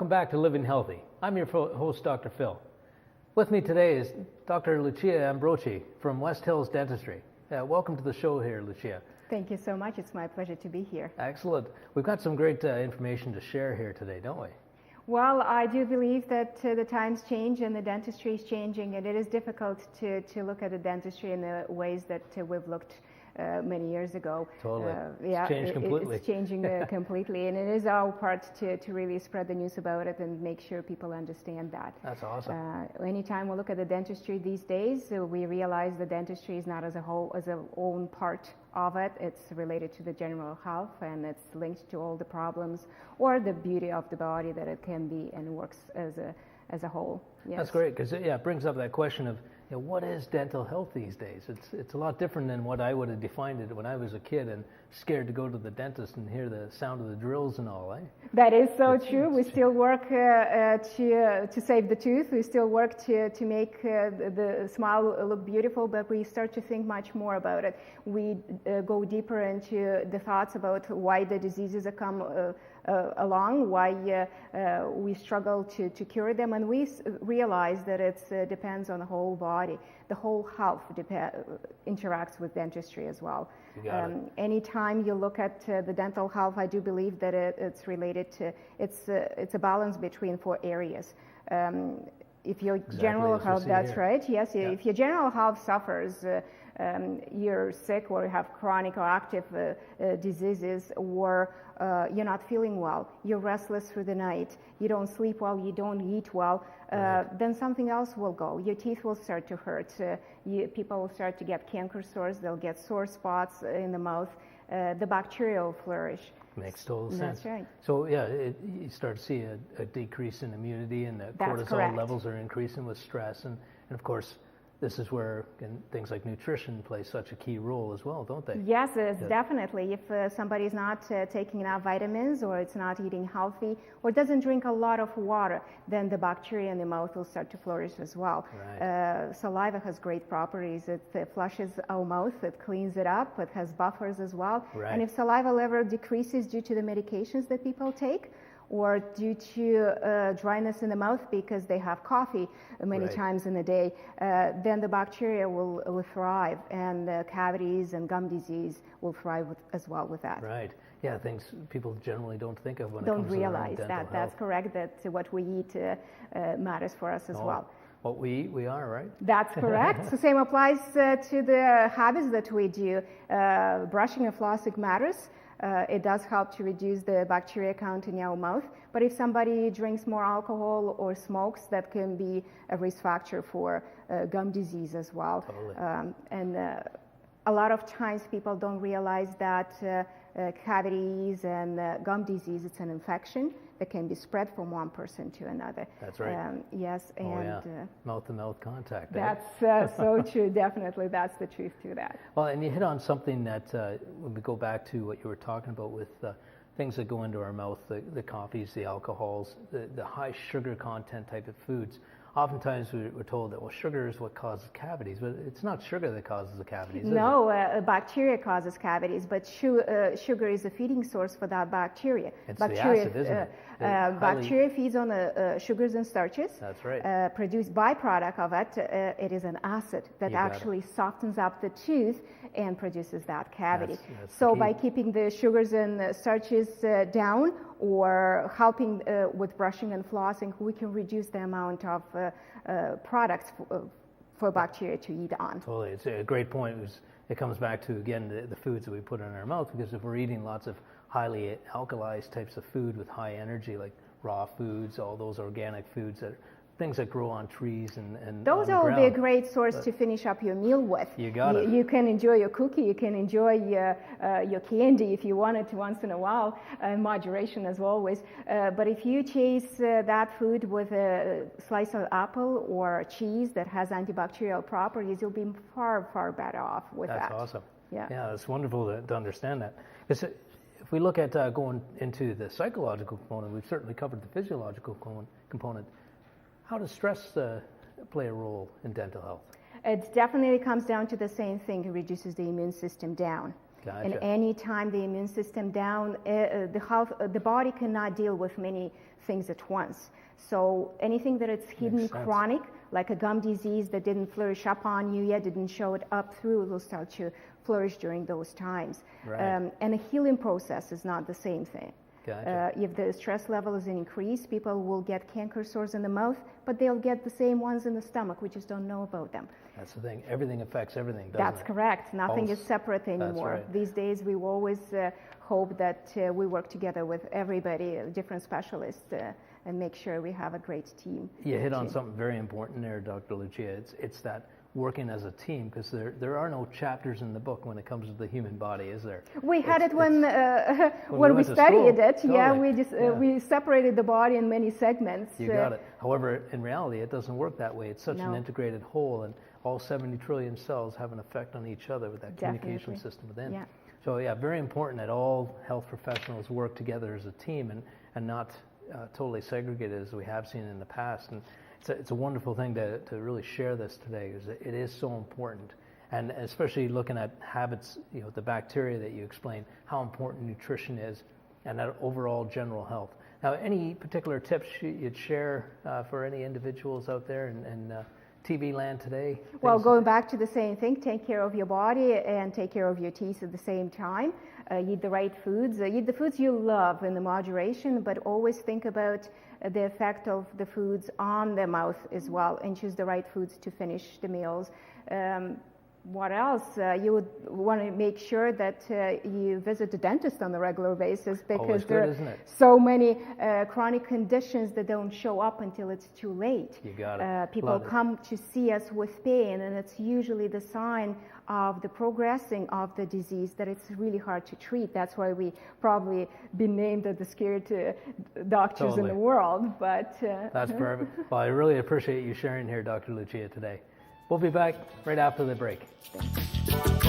Welcome back to Living Healthy. I'm your host, Dr. Phil. With me today is Dr. Lucia Ambrochi from West Hills Dentistry. Welcome to the show here, Lucia. Thank you so much. It's my pleasure to be here. Excellent. We've got some great information to share here today, don't we? Well, I do believe that the times change and the dentistry is changing, and it is difficult to look at the dentistry in the ways that we've looked many years ago. Totally. Yeah, it's changed completely. It's changing completely, and it is our part to really spread the news about it and make sure people understand that. That's awesome. Anytime we look at the dentistry these days, we realize the dentistry is not as a whole, as an own part of it. It's related to the general health, and it's linked to all the problems or the beauty of the body that it can be, and works as a whole. Yes. That's great, because it brings up that question of, what is dental health these days? It's a lot different than what I would have defined it when I was a kid and scared to go to the dentist and hear the sound of the drills and all, eh? That is so true. We still work to save the tooth. We still work to make the smile look beautiful, but we start to think much more about it. We go deeper into the thoughts about why the diseases come along, why we struggle to cure them, and we realize that it depends on the whole body. The whole health interacts with dentistry as well. Anytime you look at the dental health, I do believe that it's related to, it's a balance between 4 areas. If your general health, that's right, yes, yeah. If your general health suffers, you're sick or have chronic or active diseases, or you're not feeling well, you're restless through the night, you don't sleep well, you don't eat well, then something else will go. Your teeth will start to hurt. People will start to get canker sores, they'll get sore spots in the mouth, the bacteria will flourish. Makes total sense. That's right. So you start to see a decrease in immunity, and the cortisol levels are increasing with stress, and of course this is where things like nutrition play such a key role as well, don't they? Yes, definitely. If somebody's not taking enough vitamins, or it's not eating healthy, or doesn't drink a lot of water, then the bacteria in the mouth will start to flourish as well. Right. Saliva has great properties. It flushes our mouth, it cleans it up, it has buffers as well. Right. And if saliva level decreases due to the medications that people take, or due to dryness in the mouth because they have coffee many times in the day, then the bacteria will thrive, and cavities and gum disease will thrive as well with that. Right. Yeah, things people generally don't think of when it don't comes realize to dental health. That's correct, that what we eat matters for us as well. What we eat, we are, right? That's correct. The same applies to the habits that we do. Brushing and flossing matters. It does help to reduce the bacteria count in our mouth, but if somebody drinks more alcohol or smokes, that can be a risk factor for gum disease as well. Totally. And a lot of times people don't realize that cavities and gum disease, it's an infection that can be spread from one person to another. That's right. Yes, and mouth-to-mouth contact. That's so true. Definitely, that's the truth to that. Well, and you hit on something that when we go back to what you were talking about with things that go into our mouth, the coffees, the alcohols, the high sugar content type of foods. Oftentimes we're told that, well, sugar is what causes cavities, but it's not sugar that causes the cavities, is it? Bacteria causes cavities, but sugar is a feeding source for that bacteria. It's bacteria, the acid, isn't it? Bacteria feeds on the sugars and starches. That's right. Produced byproduct of it, it is an acid that actually softens up the tooth and produces that cavity. That's so by keeping the sugars and starches down, or helping with brushing and flossing, we can reduce the amount of products for bacteria to eat on. Totally. It's a great point. It comes back to, again, the foods that we put in our mouth, because if we're eating lots of highly alkalized types of food with high energy, like raw foods, all those organic foods, things that grow on trees and those will be a great source to finish up your meal with. You got it. You can enjoy your cookie, you can enjoy your candy if you want it once in a while, moderation as always. But if you chase that food with a slice of apple or cheese that has antibacterial properties, you'll be far, far better off with that. That's awesome. Yeah, that's wonderful to understand that. Because if we look at going into the psychological component, we've certainly covered the physiological component. How does stress play a role in dental health? It definitely comes down to the same thing. It reduces the immune system down. Gotcha. And any time the immune system down, the body cannot deal with many things at once. So anything that it's hidden chronic, like a gum disease that didn't flourish up on you yet, didn't show it up through, will start to flourish during those times. Right. And a healing process is not the same thing. Gotcha. If the stress level is increased, people will get canker sores in the mouth, but they'll get the same ones in the stomach. We just don't know about them. That's the thing. Everything affects everything, doesn't That's it? correct. Nothing is separate anymore. Right. These days, we always hope that we work together with everybody, different specialists, and make sure we have a great team. You hit on something very important there, Dr. Lucia. It's that working as a team, because there are no chapters in the book when it comes to the human body, is there? We had it when we studied it. Totally. Yeah, we separated the body in many segments. You got it. However, in reality, it doesn't work that way. It's such an integrated whole, and all 70 trillion cells have an effect on each other with that communication system within. Yeah. So yeah, very important that all health professionals work together as a team and not totally segregated as we have seen in the past. And it's a wonderful thing to really share this today, because it is so important. And especially looking at habits, the bacteria that you explained, how important nutrition is, and that overall general health. Now, any particular tips you'd share for any individuals out there in TV land today? Well, going back to the same thing, take care of your body and take care of your teeth at the same time. Eat the right foods. Eat the foods you love in the moderation, but always think about the effect of the foods on the mouth as well, and choose the right foods to finish the meals. What else? You would want to make sure that you visit the dentist on a regular basis, because there are so many chronic conditions that don't show up until it's too late. You got it. People come to see us with pain, and it's usually the sign of the progressing of the disease that it's really hard to treat. That's why we probably been named as the scared doctors in the world. But that's perfect. Well, I really appreciate you sharing here, Dr. Lucia, today. We'll be back right after the break. Thanks.